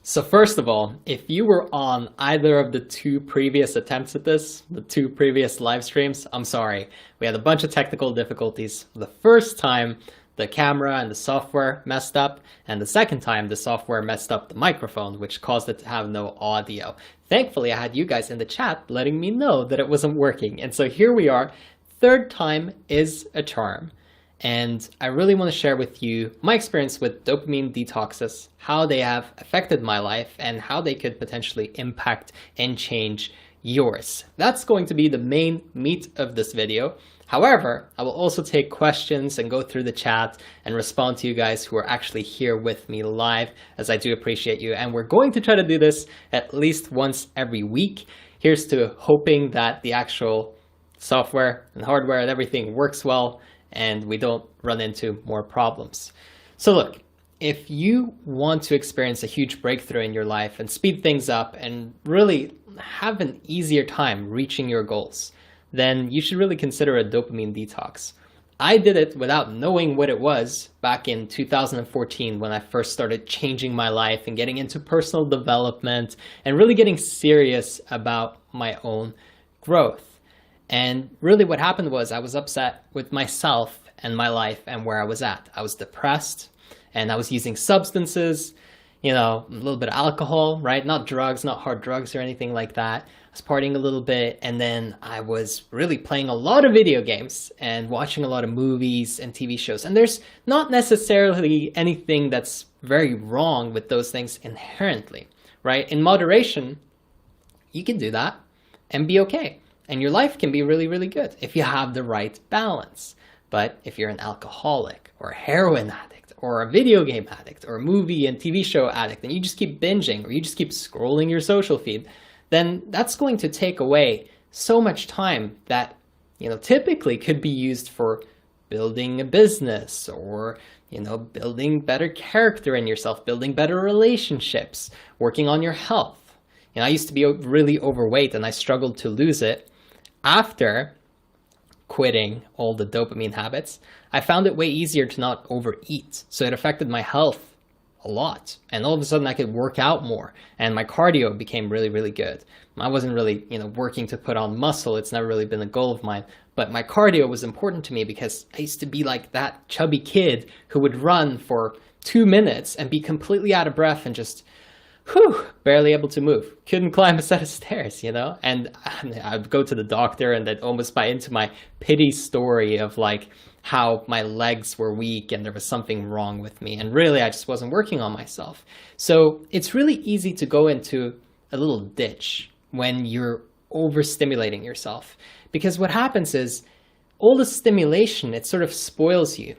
So first of all, if you were on either of the two previous attempts at this, the two previous live streams, I'm sorry. We had a bunch of technical difficulties. The first time, the camera and the software messed up, and the second time, the software messed up the microphone, which caused it to have no audio. Thankfully, I had you guys in the chat letting me know that it wasn't working. And so here we are. Third time is a charm. And I really want to share with you my experience with dopamine detoxes, how they have affected my life, and how they could potentially impact and change yours. That's going to be the main meat of this video. However, I will also take questions and go through the chat and respond to you guys who are actually here with me live, as I do appreciate you. And we're going to try to do this at least once every week. Here's to hoping that the actual software and hardware and everything works well, and we don't run into more problems. So look, if you want to experience a huge breakthrough in your life and speed things up and really have an easier time reaching your goals, then you should really consider a dopamine detox. I did it without knowing what it was back in 2014 when I first started changing my life and getting into personal development and really getting serious about my own growth. And really what happened was I was upset with myself and my life and where I was at. I was depressed and I was using substances, a little bit of alcohol, right? Not drugs, not hard drugs or anything like that. I was partying a little bit, and then I was really playing a lot of video games and watching a lot of movies and TV shows. And there's not necessarily anything that's very wrong with those things inherently, right? In moderation, you can do that and be okay. And your life can be really, really good if you have the right balance. But if you're an alcoholic or a heroin addict or a video game addict or a movie and TV show addict, and you just keep binging or you just keep scrolling your social feed, then that's going to take away so much time that, typically could be used for building a business or, building better character in yourself, building better relationships, working on your health. I used to be really overweight and I struggled to lose it. After quitting all the dopamine habits, I found it way easier to not overeat. So it affected my health a lot. And all of a sudden I could work out more and my cardio became really, really good. I wasn't really, working to put on muscle. It's never really been a goal of mine, but my cardio was important to me because I used to be like that chubby kid who would run for 2 minutes and be completely out of breath and just barely able to move. Couldn't climb a set of stairs, And I'd go to the doctor and they'd almost buy into my pity story of like how my legs were weak and there was something wrong with me. And really, I just wasn't working on myself. So it's really easy to go into a little ditch when you're overstimulating yourself. Because what happens is all the stimulation, it sort of spoils you.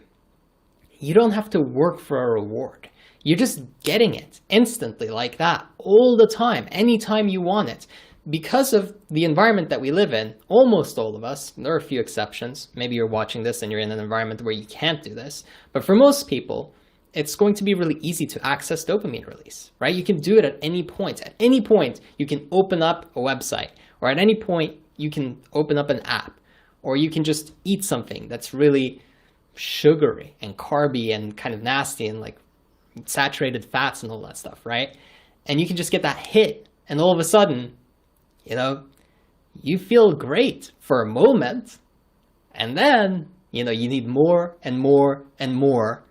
You don't have to work for a reward. You're just getting it instantly like that all the time, anytime you want it. Because of the environment that we live in, almost all of us, there are a few exceptions. Maybe you're watching this and you're in an environment where you can't do this. But for most people, it's going to be really easy to access dopamine release, right? You can do it at any point. At any point, you can open up a website, or at any point, you can open up an app, or you can just eat something that's really sugary and carby and kind of nasty and like saturated fats and all that stuff, right? And you can just get that hit, and all of a sudden, you feel great for a moment, and then, you need more and more and more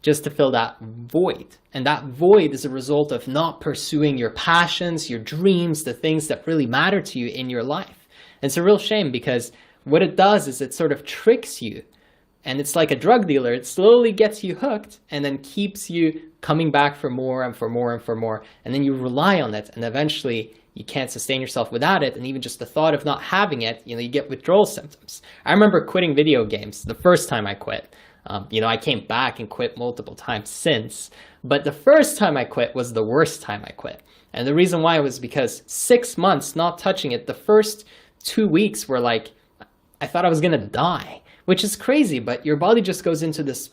just to fill that void. And that void is a result of not pursuing your passions, your dreams, the things that really matter to you in your life. And it's a real shame because what it does is it sort of tricks you. And it's like a drug dealer. It slowly gets you hooked and then keeps you coming back for more and for more and for more. And then you rely on it. And eventually you can't sustain yourself without it. And even just the thought of not having it, you get withdrawal symptoms. I remember quitting video games the first time I quit. I came back and quit multiple times since. But the first time I quit was the worst time I quit. And the reason why was because 6 months not touching it, the first 2 weeks were like, I thought I was going to die. Which is crazy, but your body just goes into this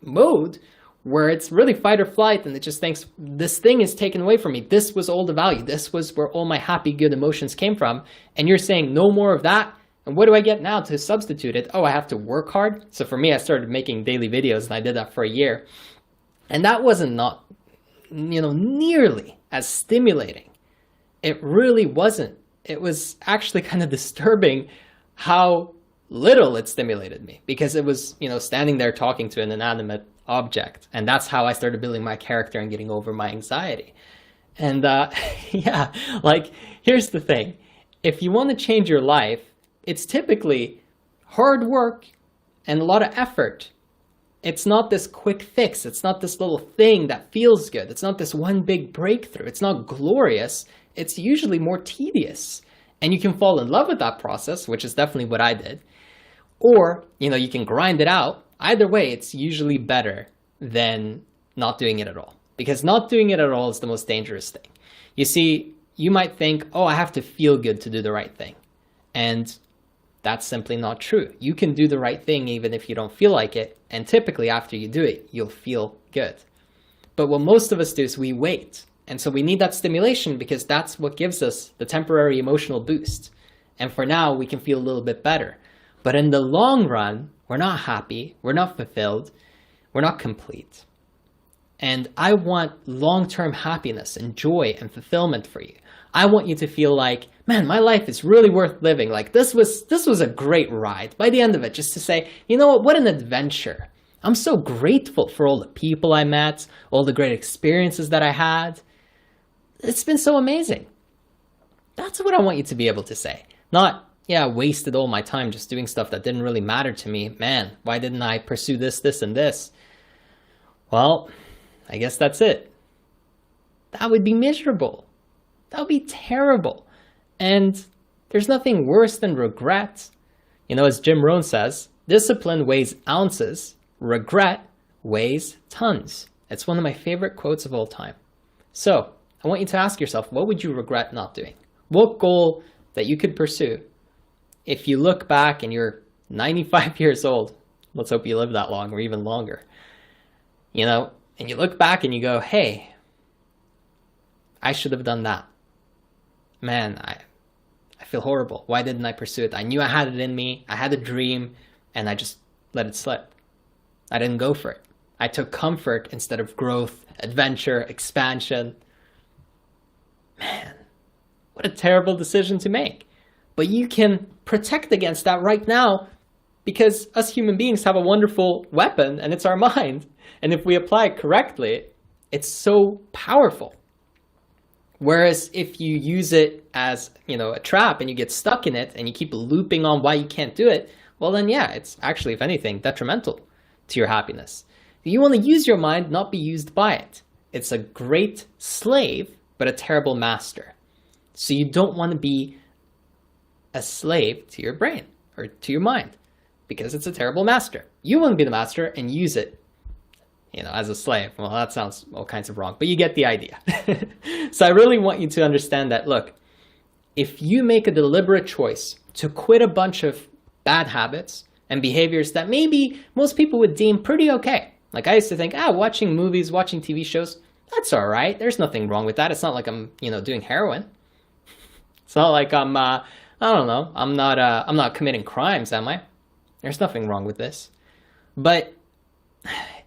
mode where it's really fight or flight, and it just thinks, this thing is taken away from me. This was all the value. This was where all my happy, good emotions came from. And you're saying no more of that. And what do I get now to substitute it? Oh, I have to work hard. So for me, I started making daily videos, and I did that for a year. And that wasn't not, nearly as stimulating. It really wasn't. It was actually kind of disturbing how little it stimulated me, because it was, standing there talking to an inanimate object. And that's how I started building my character and getting over my anxiety. And yeah, like, here's the thing. If you want to change your life, it's typically hard work and a lot of effort. It's not this quick fix. It's not this little thing that feels good. It's not this one big breakthrough. It's not glorious. It's usually more tedious. And you can fall in love with that process, which is definitely what I did. Or, you can grind it out. Either way, it's usually better than not doing it at all. Because not doing it at all is the most dangerous thing. You see, you might think, oh, I have to feel good to do the right thing. And that's simply not true. You can do the right thing even if you don't feel like it. And typically after you do it, you'll feel good. But what most of us do is we wait. And so we need that stimulation because that's what gives us the temporary emotional boost. And for now, we can feel a little bit better. But in the long run, we're not happy, we're not fulfilled, we're not complete. And I want long-term happiness and joy and fulfillment for you. I want you to feel like, man, my life is really worth living. Like this was a great ride. By the end of it, just to say, you know what an adventure. I'm so grateful for all the people I met, all the great experiences that I had. It's been so amazing. That's what I want you to be able to say. Not, yeah, I wasted all my time just doing stuff that didn't really matter to me. Man, why didn't I pursue this, this, and this? Well, I guess that's it. That would be miserable. That would be terrible. And there's nothing worse than regret. As Jim Rohn says, discipline weighs ounces, regret weighs tons. It's one of my favorite quotes of all time. So, I want you to ask yourself, what would you regret not doing? What goal that you could pursue if you look back and you're 95 years old, let's hope you live that long or even longer, and you look back and you go, hey, I should have done that. Man, I feel horrible. Why didn't I pursue it? I knew I had it in me. I had a dream and I just let it slip. I didn't go for it. I took comfort instead of growth, adventure, expansion. Man, what a terrible decision to make. But you can protect against that right now because us human beings have a wonderful weapon and it's our mind. And if we apply it correctly, it's so powerful. Whereas if you use it as, a trap and you get stuck in it and you keep looping on why you can't do it, well then yeah, it's actually, if anything, detrimental to your happiness. You want to use your mind, not be used by it. It's a great slave, but a terrible master. So you don't want to be a slave to your brain or to your mind because it's a terrible master. You want to be the master and use it, as a slave. Well, that sounds all kinds of wrong, but you get the idea. So I really want you to understand that, look, if you make a deliberate choice to quit a bunch of bad habits and behaviors that maybe most people would deem pretty okay. Like I used to think, watching movies, watching TV shows, that's all right. There's nothing wrong with that. It's not like I'm, doing heroin. It's not like I'm, I don't know. I'm not committing crimes, am I? There's nothing wrong with this. But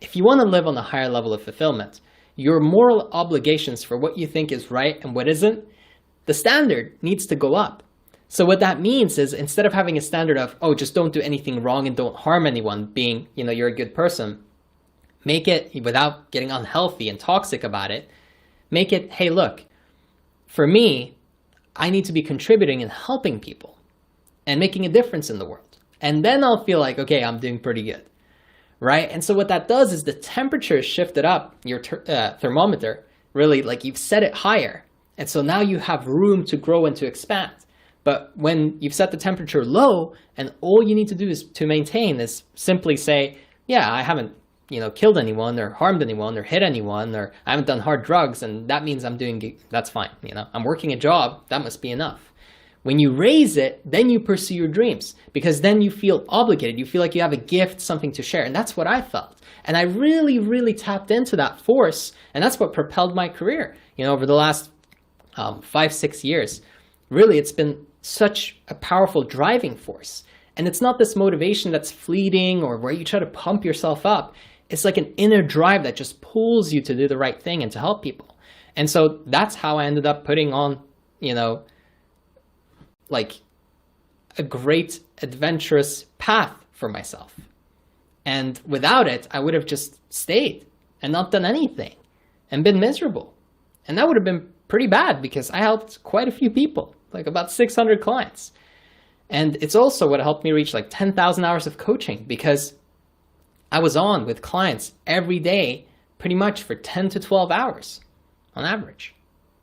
if you want to live on a higher level of fulfillment, your moral obligations for what you think is right and what isn't, the standard needs to go up. So what that means is instead of having a standard of, just don't do anything wrong and don't harm anyone, being, you're a good person, make it, without getting unhealthy and toxic about it, make it, hey, look, for me, I need to be contributing and helping people and making a difference in the world. And then I'll feel like, okay, I'm doing pretty good, right? And so what that does is the temperature is shifted up, your thermometer, really, like you've set it higher. And so now you have room to grow and to expand. But when you've set the temperature low and all you need to do is to maintain is simply say, yeah, I haven't killed anyone or harmed anyone or hit anyone, or I haven't done hard drugs, and that means I'm doing, that's fine. I'm working a job, that must be enough. When you raise it, then you pursue your dreams because then you feel obligated. You feel like you have a gift, something to share. And that's what I felt. And I really, really tapped into that force. And that's what propelled my career, over the last 5-6 years. Really, it's been such a powerful driving force. And it's not this motivation that's fleeting or where you try to pump yourself up. It's like an inner drive that just pulls you to do the right thing and to help people. And so that's how I ended up putting on, like a great adventurous path for myself. And without it, I would have just stayed and not done anything and been miserable. And that would have been pretty bad because I helped quite a few people, like about 600 clients. And it's also what helped me reach like 10,000 hours of coaching, because I was on with clients every day pretty much for 10 to 12 hours on average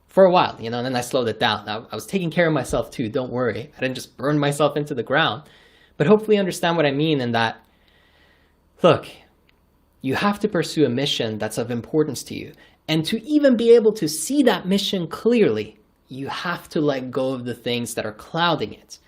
for a while, and then I slowed it down. Now, I was taking care of myself too, don't worry. I didn't just burn myself into the ground. But hopefully you understand what I mean in that, look, you have to pursue a mission that's of importance to you. And to even be able to see that mission clearly, you have to let go of the things that are clouding it.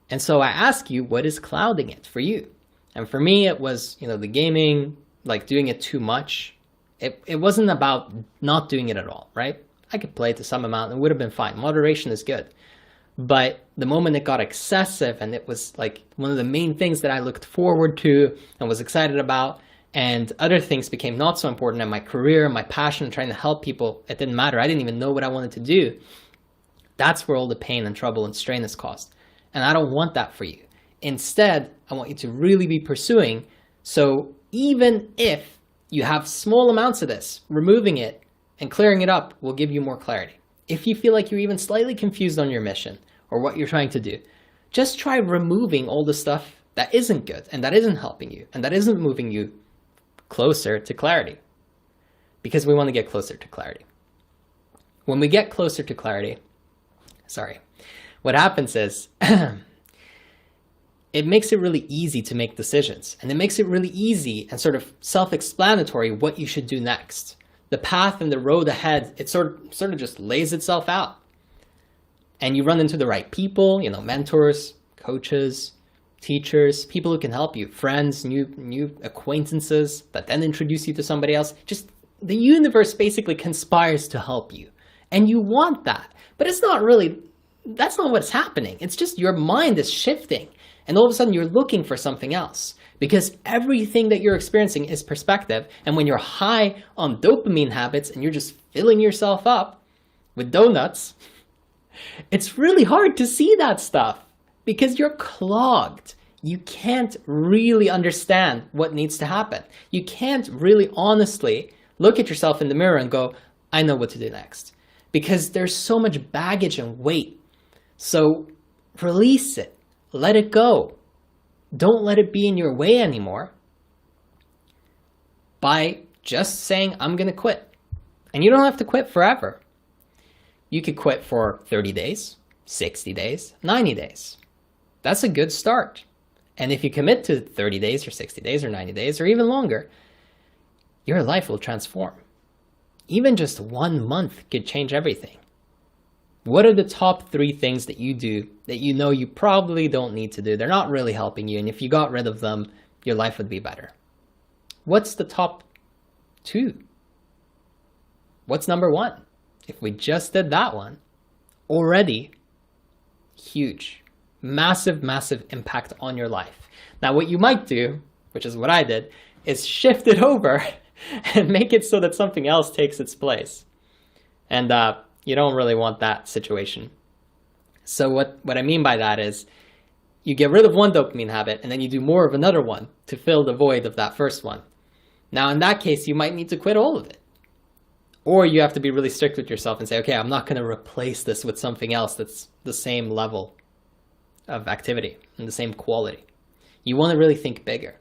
And so I ask you, what is clouding it for you? And for me, it was, the gaming, like doing it too much. It wasn't about not doing it at all, right? I could play to some amount and it would have been fine. Moderation is good. But the moment it got excessive and it was like one of the main things that I looked forward to and was excited about, and other things became not so important, and my career, my passion, trying to help people, it didn't matter. I didn't even know what I wanted to do. That's where all the pain and trouble and strain is caused. And I don't want that for you. Instead, I want you to really be pursuing. So even if you have small amounts of this, removing it and clearing it up will give you more clarity. If you feel like you're even slightly confused on your mission or what you're trying to do, just try removing all the stuff that isn't good and that isn't helping you and that isn't moving you closer to clarity. Because we want to get closer to clarity. When we get closer to clarity, what happens is it makes it really easy to make decisions, and it makes it really easy and sort of self-explanatory what you should do next. The path and the road ahead, it sort of just lays itself out. And you run into the right people, mentors, coaches, teachers, people who can help you, friends, new acquaintances that then introduce you to somebody else. Just the universe basically conspires to help you. And you want that. But that's not what's happening. It's just your mind is shifting. And all of a sudden you're looking for something else. Because everything that you're experiencing is perspective. And when you're high on dopamine habits and you're just filling yourself up with donuts, it's really hard to see that stuff because you're clogged. You can't really understand what needs to happen. You can't really honestly look at yourself in the mirror and go, I know what to do next. Because there's so much baggage and weight. So release it. Let it go. Don't let it be in your way anymore by just saying, I'm going to quit. And you don't have to quit forever. You could quit for 30 days, 60 days, 90 days. That's a good start. And if you commit to 30 days or 60 days or 90 days or even longer, your life will transform. Even just 1 month could change everything. What are the top 3 things that you do that you know you probably don't need to do? They're not really helping you. And if you got rid of them, your life would be better. What's the top 2? What's number 1? If we just did that one, already huge, massive, massive impact on your life. Now, what you might do, which is what I did, is shift it over and make it so that something else takes its place. And you don't really want that situation. So what I mean by that is you get rid of one dopamine habit and then you do more of another one to fill the void of that first one. Now, in that case, you might need to quit all of it. Or you have to be really strict with yourself and say, okay, I'm not going to replace this with something else that's the same level of activity and the same quality. You want to really think bigger.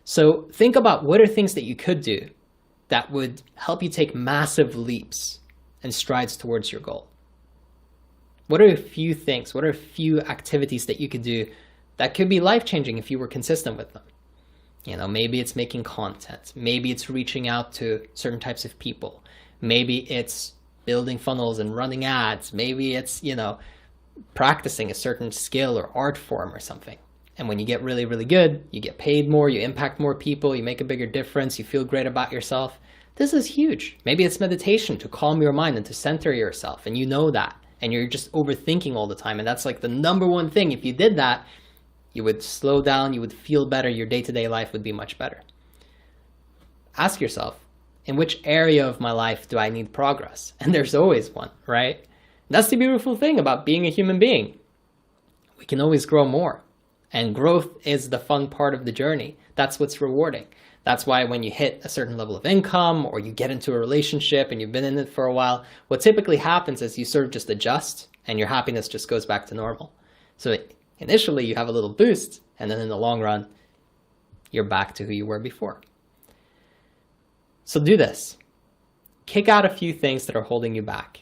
So think about what are things that you could do that would help you take massive leaps and strides towards your goal. What are a few things, what are a few activities that you could do that could be life-changing if you were consistent with them? Maybe it's making content. Maybe it's reaching out to certain types of people. Maybe it's building funnels and running ads. Maybe it's, practicing a certain skill or art form or something. And when you get really, really good, you get paid more, you impact more people, you make a bigger difference, you feel great about yourself. This is huge. Maybe it's meditation to calm your mind and to center yourself. And you know that. And you're just overthinking all the time. And that's like the number one thing. If you did that, you would slow down, you would feel better, your day-to-day life would be much better. Ask yourself, in which area of my life do I need progress? And there's always one, right? That's the beautiful thing about being a human being. We can always grow more. And growth is the fun part of the journey. That's what's rewarding. That's why when you hit a certain level of income or you get into a relationship and you've been in it for a while, what typically happens is you sort of just adjust and your happiness just goes back to normal. So initially you have a little boost, and then in the long run, you're back to who you were before. So do this. Kick out a few things that are holding you back.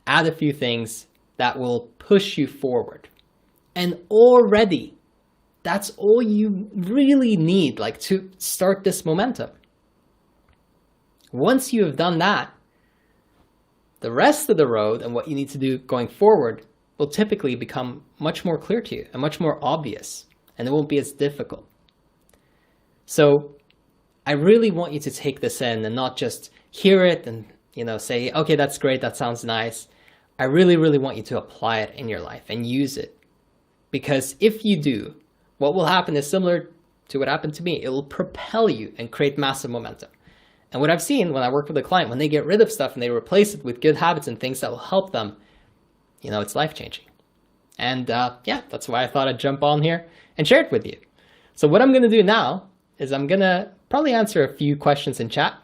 Add a few things that will push you forward. And already, that's all you really need, like, to start this momentum. Once you have done that, the rest of the road and what you need to do going forward will typically become much more clear to you and much more obvious, and it won't be as difficult. So I really want you to take this in and not just hear it and, say, okay, that's great, that sounds nice. I really, really want you to apply it in your life and use it. Because if you do, what will happen is similar to what happened to me. It will propel you and create massive momentum. And what I've seen when I work with a client, when they get rid of stuff and they replace it with good habits and things that will help them, it's life-changing. And that's why I thought I'd jump on here and share it with you. So what I'm going to do now is I'm going to probably answer a few questions in chat.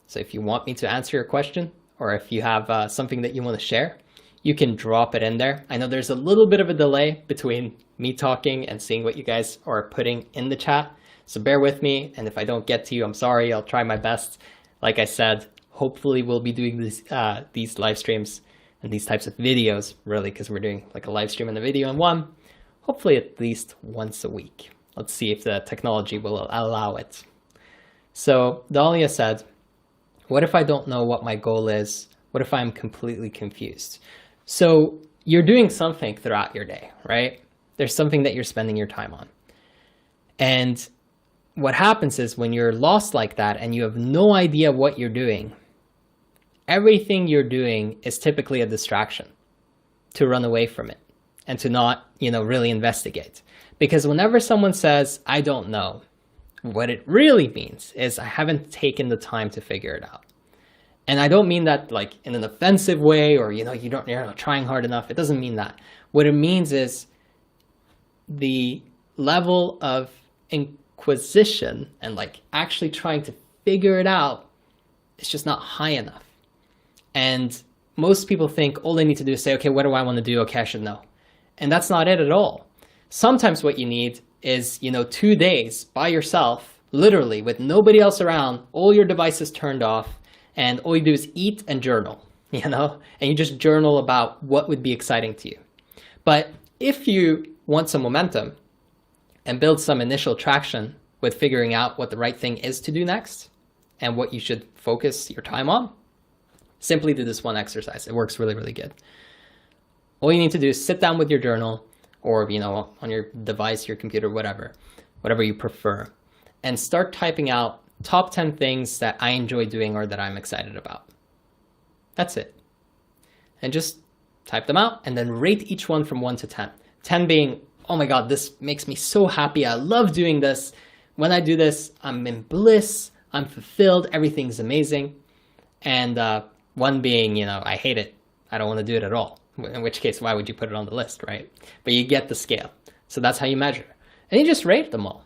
So if you want me to answer your question, or if you have something that you want to share, you can drop it in there. I know there's a little bit of a delay between me talking and seeing what you guys are putting in the chat. So bear with me, and if I don't get to you, I'm sorry. I'll try my best. Like I said, hopefully we'll be doing these live streams and these types of videos, really, because we're doing like a live stream and a video in one, hopefully at least once a week. Let's see if the technology will allow it. So Dahlia said, what if I don't know what my goal is? What if I'm completely confused? So you're doing something throughout your day, right? There's something that you're spending your time on. And what happens is when you're lost like that and you have no idea what you're doing, everything you're doing is typically a distraction to run away from it and to not, really investigate. Because whenever someone says, I don't know, what it really means is I haven't taken the time to figure it out. And I don't mean that like in an offensive way or, you're not trying hard enough. It doesn't mean that. What it means is the level of inquisition and like actually trying to figure it out is just not high enough. And most people think all they need to do is say, okay, what do I want to do? Okay, I should know. And that's not it at all. Sometimes what you need is, 2 days by yourself, literally with nobody else around, all your devices turned off, and all you do is eat and journal, and you just journal about what would be exciting to you. But if you want some momentum and build some initial traction with figuring out what the right thing is to do next and what you should focus your time on, simply do this one exercise. It works really, really good. All you need to do is sit down with your journal or, on your device, your computer, whatever you prefer, and start typing out top 10 things that I enjoy doing or that I'm excited about. That's it. And just type them out and then rate each one from 1 to 10. 10 being, oh my God, this makes me so happy. I love doing this. When I do this, I'm in bliss. I'm fulfilled. Everything's amazing. And 1 being, I hate it. I don't want to do it at all. In which case, why would you put it on the list, right? But you get the scale. So that's how you measure. And you just rate them all.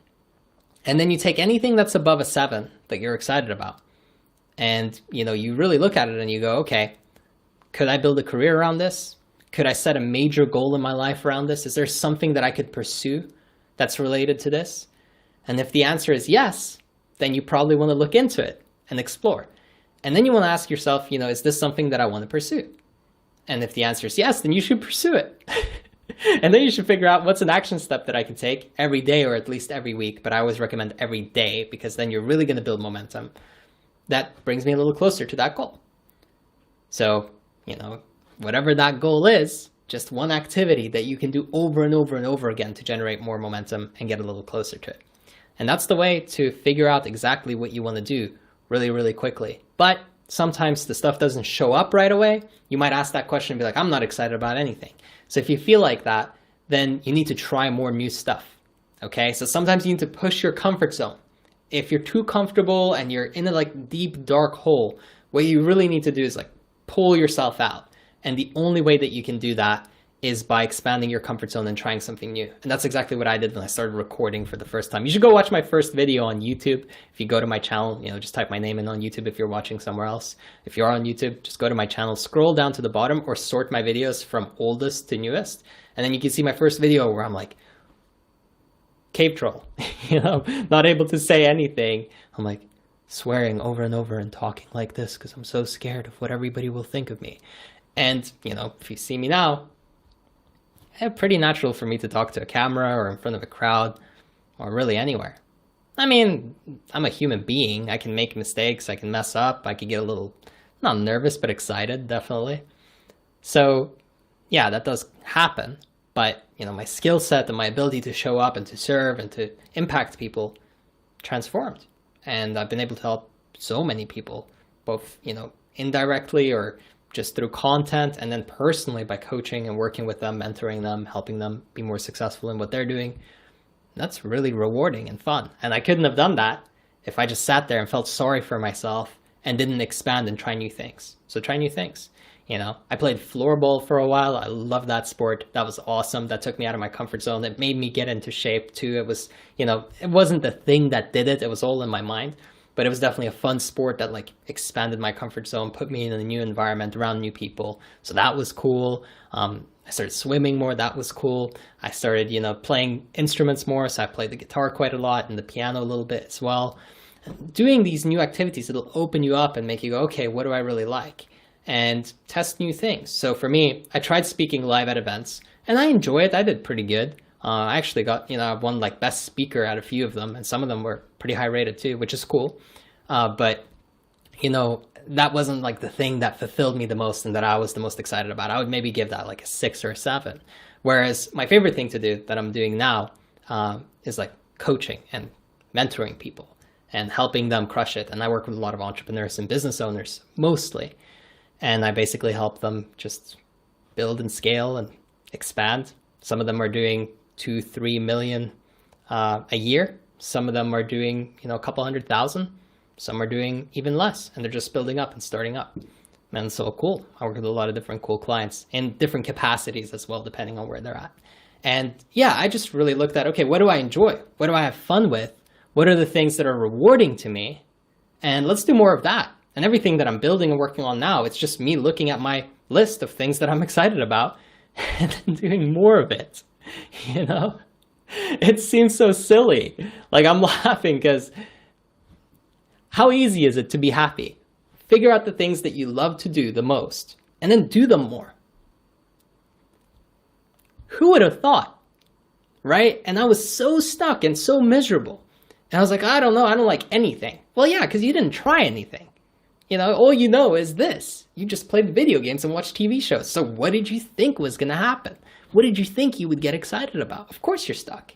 And then you take anything that's above a 7 that you're excited about. And, you really look at it and you go, okay, could I build a career around this? Could I set a major goal in my life around this? Is there something that I could pursue that's related to this? And if the answer is yes, then you probably want to look into it and explore. And then you want to ask yourself, is this something that I want to pursue? And if the answer is yes, then you should pursue it. And then you should figure out what's an action step that I can take every day or at least every week. But I always recommend every day because then you're really going to build momentum. That brings me a little closer to that goal. So, whatever that goal is, just one activity that you can do over and over and over again to generate more momentum and get a little closer to it. And that's the way to figure out exactly what you want to do really, really quickly. But sometimes the stuff doesn't show up right away. You might ask that question and be like, I'm not excited about anything. So if you feel like that, then you need to try more new stuff. Okay, so sometimes you need to push your comfort zone if you're too comfortable and you're in a like deep dark hole, what you really need to do is like pull yourself out. And the only way that you can do that is by expanding your comfort zone and trying something new. And that's exactly what I did when I started recording for the first time. You should go watch my first video on YouTube. If you go to my channel, just type my name in on YouTube if you're watching somewhere else. If you're on YouTube, just go to my channel, scroll down to the bottom or sort my videos from oldest to newest. And then you can see my first video where I'm like, cave troll, not able to say anything. I'm like swearing over and over and talking like this because I'm so scared of what everybody will think of me. And, if you see me now, it's pretty natural for me to talk to a camera or in front of a crowd or really anywhere. I mean, I'm a human being. I can make mistakes. I can mess up. I can get a little, not nervous, but excited, definitely. So, yeah, that does happen. But, my skill set and my ability to show up and to serve and to impact people transformed. And I've been able to help so many people, both, indirectly or just through content, and then personally by coaching and working with them, mentoring them, helping them be more successful in what they're doing. That's really rewarding and fun. And I couldn't have done that if I just sat there and felt sorry for myself and didn't expand and try new things. So try new things. I played floorball for a while. I love that sport. That was awesome. That took me out of my comfort zone. It made me get into shape too. It was, it wasn't the thing that did it. It was all in my mind. But it was definitely a fun sport that like expanded my comfort zone, put me in a new environment around new people. So that was cool. I started swimming more. That was cool. I started, playing instruments more. So I played the guitar quite a lot and the piano a little bit as well. Doing these new activities, it'll open you up and make you go, okay, what do I really like? And test new things. So for me, I tried speaking live at events and I enjoy it. I did pretty good. I actually got, I won like best speaker at a few of them, and some of them were pretty high rated too, which is cool. But, that wasn't like the thing that fulfilled me the most and that I was the most excited about. I would maybe give that like a 6 or a 7. Whereas my favorite thing to do that I'm doing now is like coaching and mentoring people and helping them crush it. And I work with a lot of entrepreneurs and business owners mostly. And I basically help them just build and scale and expand. Some of them are doing 2-3 million a year. Some of them are doing, a couple 100,000. Some are doing even less, and they're just building up and starting up. And so cool. I work with a lot of different cool clients in different capacities as well, depending on where they're at. And yeah, I just really looked at, okay, what do I enjoy? What do I have fun with? What are the things that are rewarding to me? And let's do more of that. And everything that I'm building and working on now, it's just me looking at my list of things that I'm excited about and then doing more of it. It seems so silly. Like I'm laughing because how easy is it to be happy? Figure out the things that you love to do the most and then do them more. Who would have thought? Right? And I was so stuck and so miserable. And I was like, I don't know. I don't like anything. Well, yeah, because you didn't try anything. All you know is this. You just played video games and watched TV shows. So what did you think was going to happen? What did you think you would get excited about? Of course you're stuck.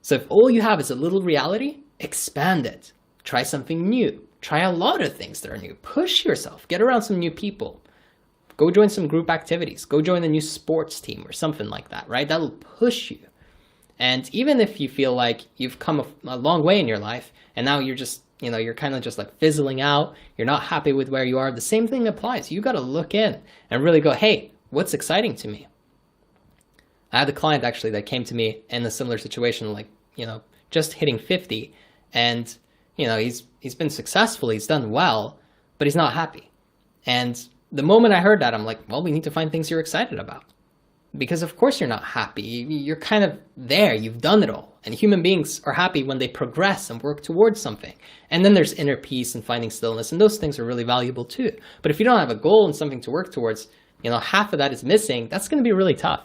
So if all you have is a little reality, expand it. Try something new. Try a lot of things that are new. Push yourself. Get around some new people. Go join some group activities. Go join a new sports team or something like that, right? That'll push you. And even if you feel like you've come a long way in your life and now you're just, you're kind of just like fizzling out, you're not happy with where you are, the same thing applies. You got to look in and really go, hey, what's exciting to me? I had a client actually that came to me in a similar situation, like, just hitting 50 and, he's been successful, he's done well, but he's not happy. And the moment I heard that, I'm like, well, we need to find things you're excited about. Because of course you're not happy. You're kind of there. You've done it all. And human beings are happy when they progress and work towards something. And then there's inner peace and finding stillness. And those things are really valuable too. But if you don't have a goal and something to work towards, half of that is missing. That's going to be really tough.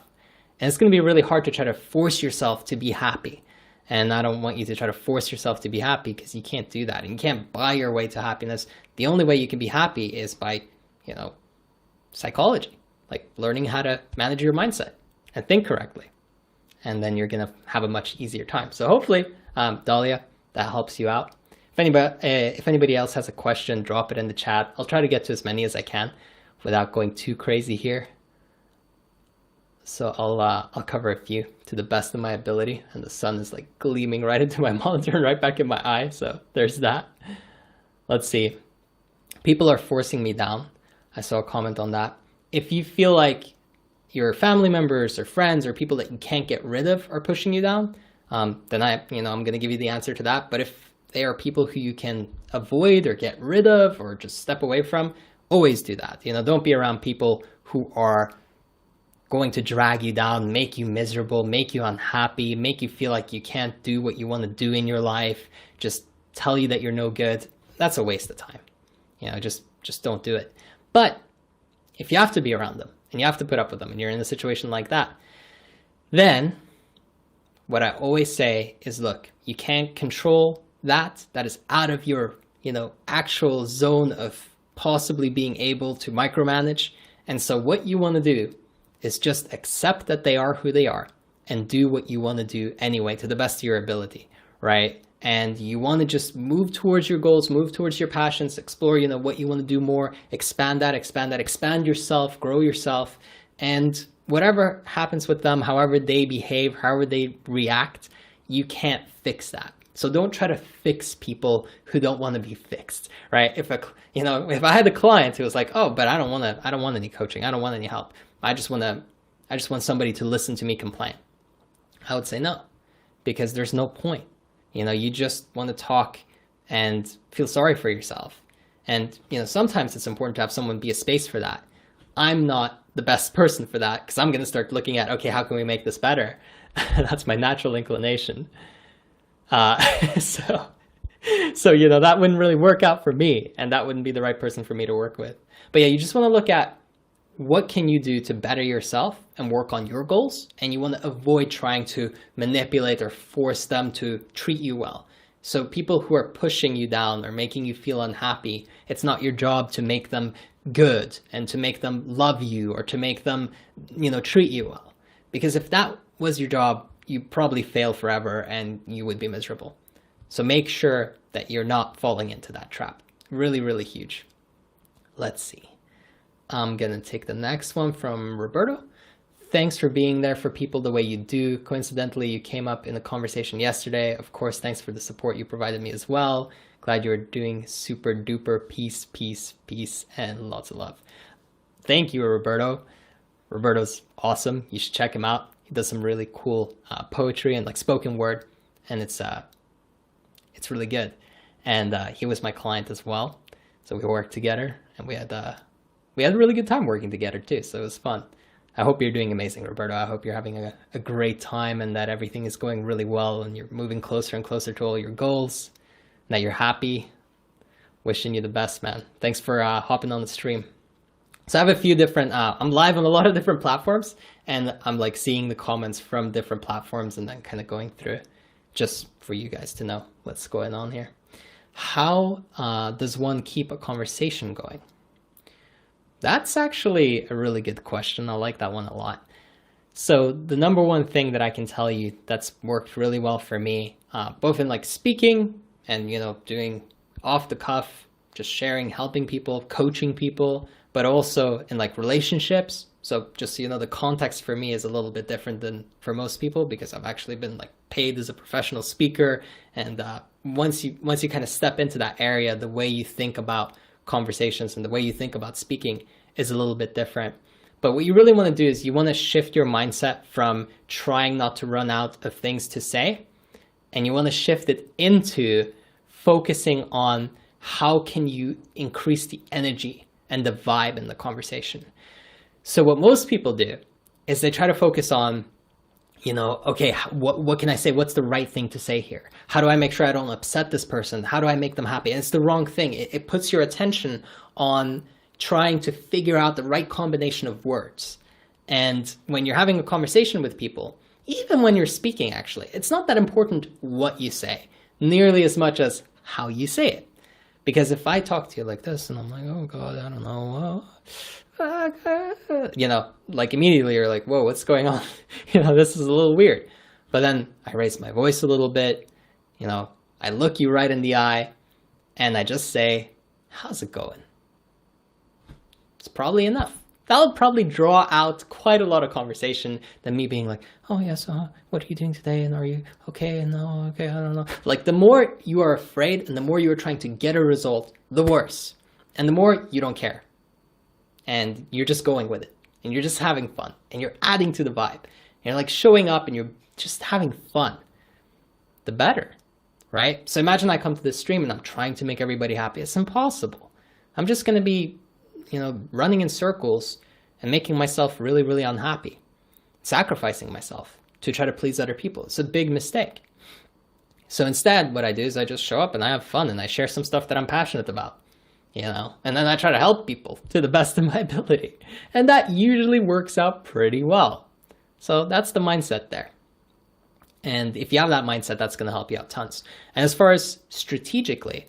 And it's going to be really hard to try to force yourself to be happy. And I don't want you to try to force yourself to be happy because you can't do that. And you can't buy your way to happiness. The only way you can be happy is by, psychology. Like learning how to manage your mindset and think correctly. And then you're going to have a much easier time. So hopefully, Dahlia, that helps you out. If anybody else has a question, drop it in the chat. I'll try to get to as many as I can without going too crazy here. So I'll cover a few to the best of my ability, and the sun is like gleaming right into my monitor and right back in my eye. So there's that. Let's see. People are forcing me down. I saw a comment on that. If you feel like your family members or friends or people that you can't get rid of are pushing you down, then I'm going to give you the answer to that. But if they are people who you can avoid or get rid of or just step away from, always do that. Don't be around people who are going to drag you down, make you miserable, make you unhappy, make you feel like you can't do what you want to do in your life, just tell you that you're no good. That's a waste of time. Just don't do it. But if you have to be around them and you have to put up with them and you're in a situation like that, then what I always say is, look, you can't control that. That is out of your, actual zone of possibly being able to micromanage. And so what you want to do is just accept that they are who they are and do what you want to do anyway to the best of your ability, right? And you want to just move towards your goals, move towards your passions, explore, what you want to do more, expand yourself, grow yourself, and whatever happens with them, however they behave, however they react, you can't fix that. So don't try to fix people who don't want to be fixed, right? If I had a client who was like, oh, but I don't want any coaching, I don't want any help, I just want somebody to listen to me complain, I would say no, because there's no point. You just want to talk and feel sorry for yourself. And, sometimes it's important to have someone be a space for that. I'm not the best person for that because I'm going to start looking at, okay, how can we make this better? That's my natural inclination. So that wouldn't really work out for me, and that wouldn't be the right person for me to work with. But yeah, you just want to look at what can you do to better yourself and work on your goals, and you want to avoid trying to manipulate or force them to treat you well. So people who are pushing you down or making you feel unhappy, it's not your job to make them good and to make them love you or to make them, treat you well. Because if that was your job, you'd probably fail forever and you would be miserable. So make sure that you're not falling into that trap. Really, really huge. Let's see. I'm going to take the next one from Roberto. Thanks for being there for people the way you do. Coincidentally, you came up in a conversation yesterday. Of course, thanks for the support you provided me as well. Glad you're doing super duper. Peace, peace, peace, and lots of love. Thank you, Roberto. Roberto's awesome. You should check him out. He does some really cool poetry and like spoken word, and it's really good. And he was my client as well, so we worked together, and we had a really good time working together too. So it was fun. I hope you're doing amazing, Roberto. I hope you're having a great time and that everything is going really well and you're moving closer and closer to all your goals, and that you're happy. Wishing you the best, man. Thanks for hopping on the stream. So I have a few different, I'm live on a lot of different platforms, and I'm like seeing the comments from different platforms and then kind of going through it just for you guys to know what's going on here. How does one keep a conversation going? That's actually a really good question. I like that one a lot. So the number one thing that I can tell you that's worked really well for me, both in like speaking and, doing off the cuff, just sharing, helping people, coaching people, but also in like relationships. So just so you know, the context for me is a little bit different than for most people because I've actually been like paid as a professional speaker. And once you kind of step into that area, the way you think about conversations and the way you think about speaking is a little bit different. But what you really want to do is you want to shift your mindset from trying not to run out of things to say, and you want to shift it into focusing on how can you increase the energy and the vibe in the conversation. So what most people do is they try to focus on, okay, what can I say? What's the right thing to say here? How do I make sure I don't upset this person? How do I make them happy? And it's the wrong thing. It puts your attention on trying to figure out the right combination of words. And when you're having a conversation with people, even when you're speaking, actually, it's not that important what you say, nearly as much as how you say it. Because if I talk to you like this and I'm like, oh God, I don't know, like immediately you're like, whoa, what's going on? This is a little weird. But then I raise my voice a little bit, I look you right in the eye and I just say, how's it going? It's probably enough that would probably draw out quite a lot of conversation than me being like, oh yes, what are you doing today? And are you okay? And no, okay, I don't know. Like the more you are afraid and the more you are trying to get a result, the worse. And the more you don't care. And you're just going with it. And you're just having fun. And you're adding to the vibe. And you're like showing up and you're just having fun. The better, right? So imagine I come to this stream and I'm trying to make everybody happy. It's impossible. I'm just going to be, running in circles and making myself really, really unhappy. Sacrificing myself to try to please other people. It's a big mistake. So instead, what I do is I just show up and I have fun and I share some stuff that I'm passionate about, and then I try to help people to the best of my ability. And that usually works out pretty well. So that's the mindset there. And if you have that mindset, that's going to help you out tons. And as far as strategically,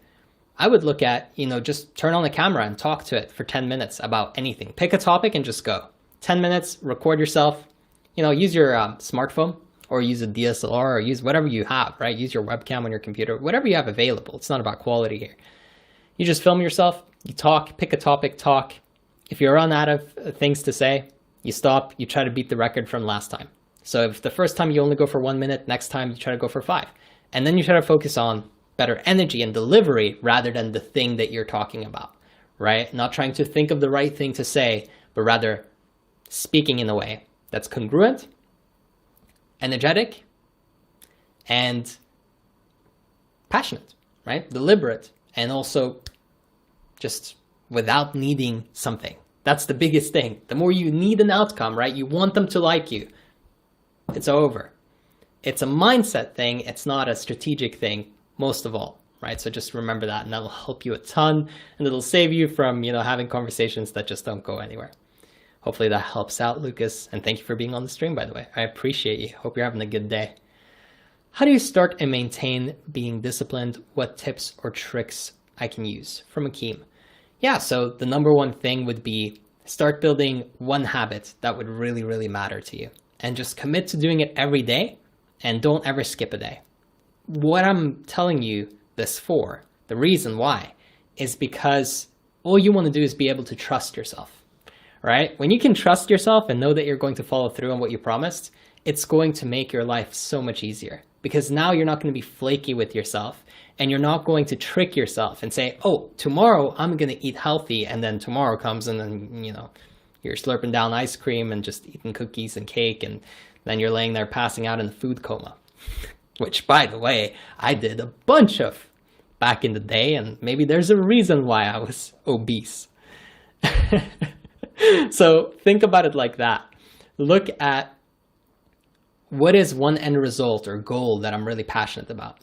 I would look at, just turn on the camera and talk to it for 10 minutes about anything. Pick a topic and just go. 10 minutes, record yourself, use your smartphone or use a DSLR or use whatever you have, right? Use your webcam on your computer, whatever you have available. It's not about quality here. You just film yourself, you talk, pick a topic, talk. If you run out of things to say, you stop, you try to beat the record from last time. So if the first time you only go for 1 minute, next time you try to go for 5. And then you try to focus on better energy and delivery rather than the thing that you're talking about, right? Not trying to think of the right thing to say, but rather speaking in a way that's congruent, energetic, and passionate, right? Deliberate, and also just without needing something. That's the biggest thing. The more you need an outcome, right? You want them to like you. It's over. It's a mindset thing. It's not a strategic thing, most of all, right? So just remember that, and that'll help you a ton, and it'll save you from, having conversations that just don't go anywhere. Hopefully that helps out, Lucas. And thank you for being on the stream, by the way. I appreciate you. Hope you're having a good day. How do you start and maintain being disciplined? What tips or tricks I can use? From Akeem. Yeah, so the number one thing would be start building one habit that would really, really matter to you. And just commit to doing it every day, and don't ever skip a day. What I'm telling you this for, the reason why, is because all you want to do is be able to trust yourself, right? When you can trust yourself and know that you're going to follow through on what you promised, it's going to make your life so much easier, because now you're not going to be flaky with yourself, and you're not going to trick yourself and say, oh, tomorrow I'm going to eat healthy, and then tomorrow comes and then, you're slurping down ice cream and just eating cookies and cake, and then you're laying there passing out in a food coma. Which, by the way, I did a bunch of back in the day, and maybe there's a reason why I was obese. So think about it like that. Look at what is one end result or goal that I'm really passionate about.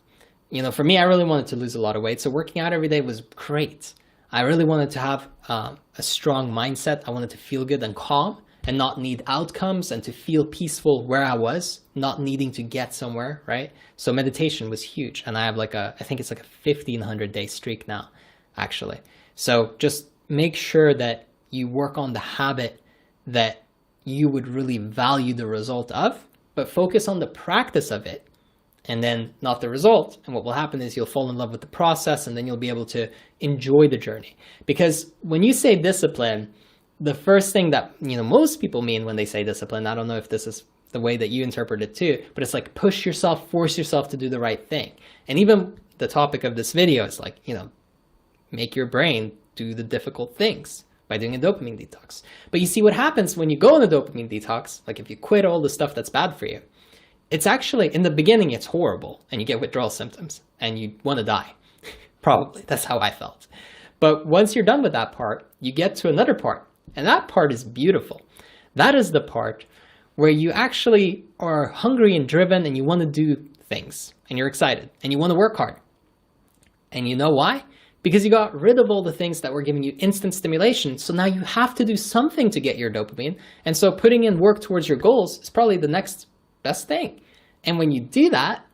For me, I really wanted to lose a lot of weight, so working out every day was great. I really wanted to have a strong mindset. I wanted to feel good and calm and not need outcomes, and to feel peaceful where I was, not needing to get somewhere, right? So meditation was huge. And I have I think it's like a 1,500-day streak now, actually. So just make sure that you work on the habit that you would really value the result of, but focus on the practice of it, and then not the result. And what will happen is you'll fall in love with the process, and then you'll be able to enjoy the journey. Because when you say discipline, the first thing that, most people mean when they say discipline, I don't know if this is the way that you interpret it too, but it's like push yourself, force yourself to do the right thing. And even the topic of this video is like, make your brain do the difficult things by doing a dopamine detox. But you see what happens when you go on a dopamine detox, like if you quit all the stuff that's bad for you, it's actually, in the beginning, it's horrible, and you get withdrawal symptoms, and you want to die. Probably. That's how I felt. But once you're done with that part, you get to another part. And that part is beautiful. That is the part where you actually are hungry and driven, and you want to do things, and you're excited, and you want to work hard. And you know why? Because you got rid of all the things that were giving you instant stimulation. So now you have to do something to get your dopamine. And so putting in work towards your goals is probably the next best thing. And when you do that,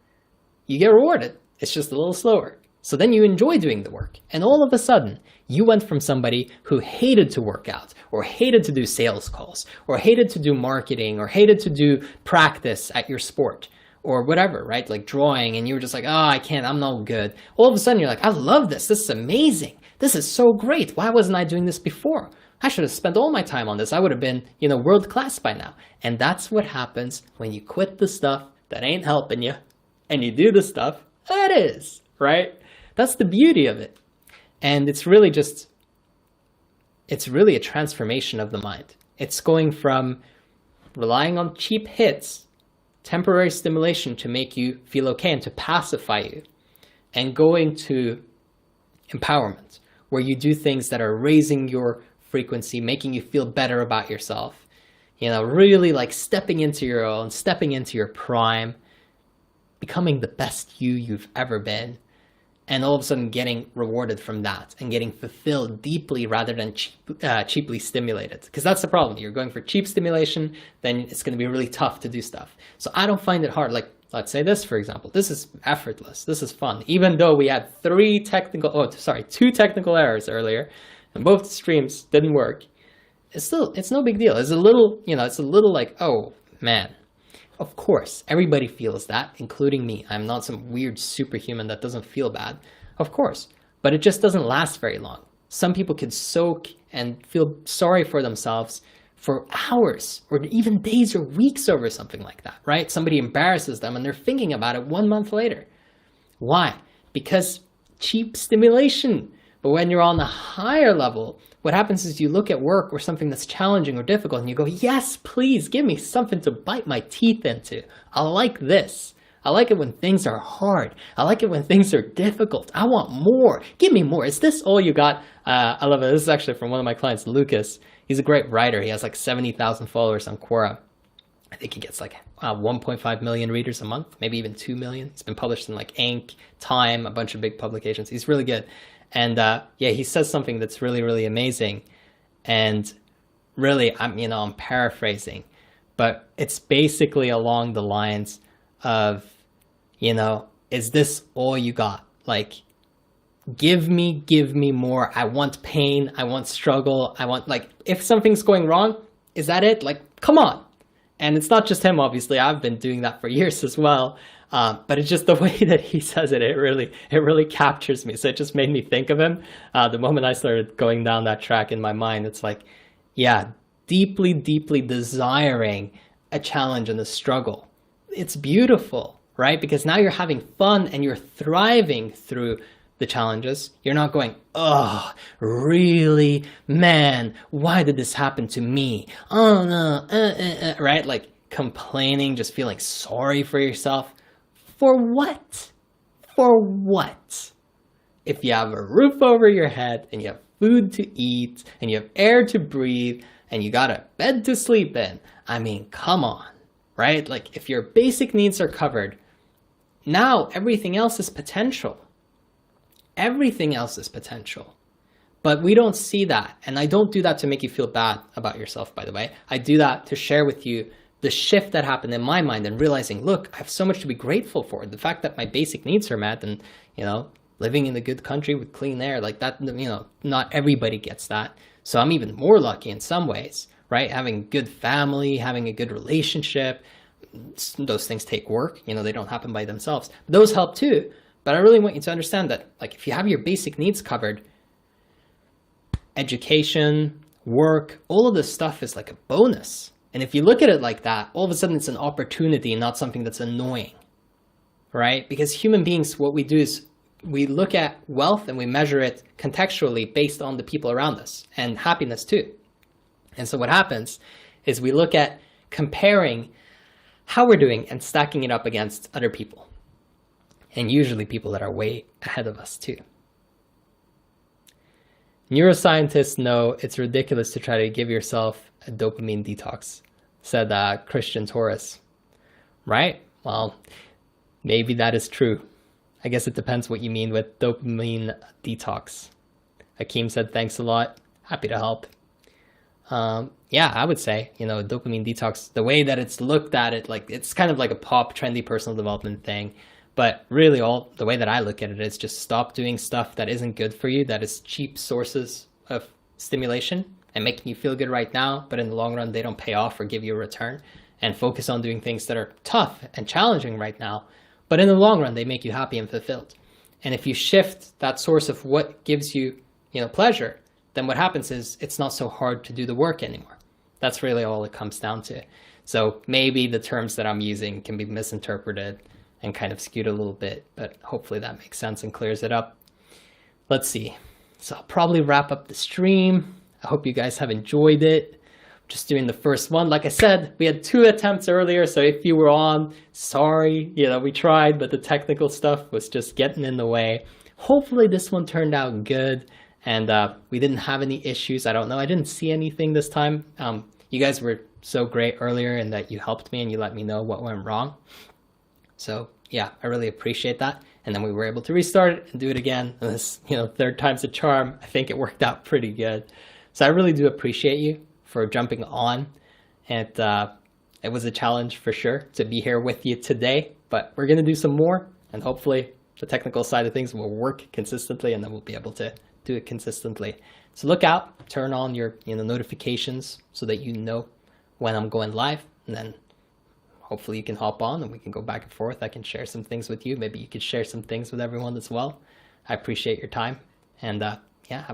you get rewarded. It's just a little slower. So then you enjoy doing the work. And all of a sudden, you went from somebody who hated to work out, or hated to do sales calls, or hated to do marketing, or hated to do practice at your sport, or whatever, right? Like drawing, and you were just like, oh, I can't, I'm no good. All of a sudden, you're like, I love this. This is amazing. This is so great. Why wasn't I doing this before? I should have spent all my time on this. I would have been, world class by now. And that's what happens when you quit the stuff that ain't helping you and you do the stuff that is, right? That's the beauty of it. And it's really a transformation of the mind. It's going from relying on cheap hits, temporary stimulation to make you feel okay and to pacify you, and going to empowerment, where you do things that are raising your frequency, making you feel better about yourself, really like stepping into your own, stepping into your prime, becoming the best you've ever been, and all of a sudden getting rewarded from that and getting fulfilled deeply rather than cheaply stimulated. Because that's the problem. You're going for cheap stimulation, then it's going to be really tough to do stuff. So I don't find it hard. Like, let's say this, for example. This is effortless. This is fun. Even though we had two technical errors earlier, and both streams didn't work, it's no big deal. It's a little like, oh, man. Of course, everybody feels that, including me. I'm not some weird superhuman that doesn't feel bad. Of course. But it just doesn't last very long. Some people could soak and feel sorry for themselves for hours or even days or weeks over something like that, right? Somebody embarrasses them and they're thinking about it 1 month later. Why? Because cheap stimulation. But when you're on a higher level, what happens is you look at work or something that's challenging or difficult and you go, yes, please give me something to bite my teeth into. I like this. I like it when things are hard. I like it when things are difficult. I want more. Give me more. Is this all you got? I love it. This is actually from one of my clients, Lucas. He's a great writer. He has like 70,000 followers on Quora. I think he gets like 1.5 million readers a month, maybe even 2 million. It's been published in like Inc., Time, a bunch of big publications. He's really good. And he says something that's really, really amazing. And really, I'm paraphrasing, but it's basically along the lines of, is this all you got? Like, give me more. I want pain. I want struggle. I want, like, if something's going wrong, is that it? Like, come on. And it's not just him, obviously. I've been doing that for years as well. But it's just the way that he says it, it really captures me. So it just made me think of him. The moment I started going down that track in my mind, it's like, yeah, deeply, deeply desiring a challenge and a struggle. It's beautiful, right? Because now you're having fun and you're thriving through the challenges. You're not going, oh, really? Man, why did this happen to me? Oh, no, right? Like complaining, just feeling sorry for yourself. For what? For what? If you have a roof over your head and you have food to eat and you have air to breathe and you got a bed to sleep in, I mean, come on, right? Like if your basic needs are covered, now everything else is potential. Everything else is potential. But we don't see that. And I don't do that to make you feel bad about yourself, by the way. I do that to share with you the shift that happened in my mind and realizing, look, I have so much to be grateful for. The fact that my basic needs are met and, living in a good country with clean air, like that, not everybody gets that. So I'm even more lucky in some ways, right? Having a good family, having a good relationship, those things take work, they don't happen by themselves. Those help too. But I really want you to understand that, like, if you have your basic needs covered, education, work, all of this stuff is like a bonus. And if you look at it like that, all of a sudden it's an opportunity and not something that's annoying, right? Because human beings, what we do is we look at wealth and we measure it contextually based on the people around us and happiness too. And so what happens is we look at comparing how we're doing and stacking it up against other people. And usually people that are way ahead of us too. Neuroscientists know it's ridiculous to try to give yourself a dopamine detox, said Christian Torres. Right? Well, maybe that is true. I guess it depends what you mean with dopamine detox. Hakeem said, thanks a lot. Happy to help. Yeah, I would say, dopamine detox, the way that it's looked at it, like it's kind of like a pop, trendy personal development thing. But really the way that I look at it is just stop doing stuff that isn't good for you, that is cheap sources of stimulation and making you feel good right now, but in the long run, they don't pay off or give you a return, and focus on doing things that are tough and challenging right now, but in the long run, they make you happy and fulfilled. And if you shift that source of what gives you, pleasure then what happens is it's not so hard to do the work anymore. That's really all it comes down to. So maybe the terms that I'm using can be misinterpreted and kind of skewed a little bit, but hopefully that makes sense and clears it up. Let's see. So I'll probably wrap up the stream. I hope you guys have enjoyed it. Just doing the first one. Like I said, we had 2 attempts earlier, so if you were on, sorry, we tried, but the technical stuff was just getting in the way. Hopefully this one turned out good, and we didn't have any issues. I don't know. I didn't see anything this time. You guys were so great earlier in that you helped me and you let me know what went wrong. So yeah, I really appreciate that. And then we were able to restart it and do it again. And this, third time's a charm. I think it worked out pretty good. So I really do appreciate you for jumping on. And it was a challenge for sure to be here with you today, but we're going to do some more, and hopefully the technical side of things will work consistently, and then we'll be able to do it consistently. So look out, turn on your notifications so that you know when I'm going live, and then hopefully you can hop on and we can go back and forth. I can share some things with you. Maybe you could share some things with everyone as well. I appreciate your time, and yeah, have a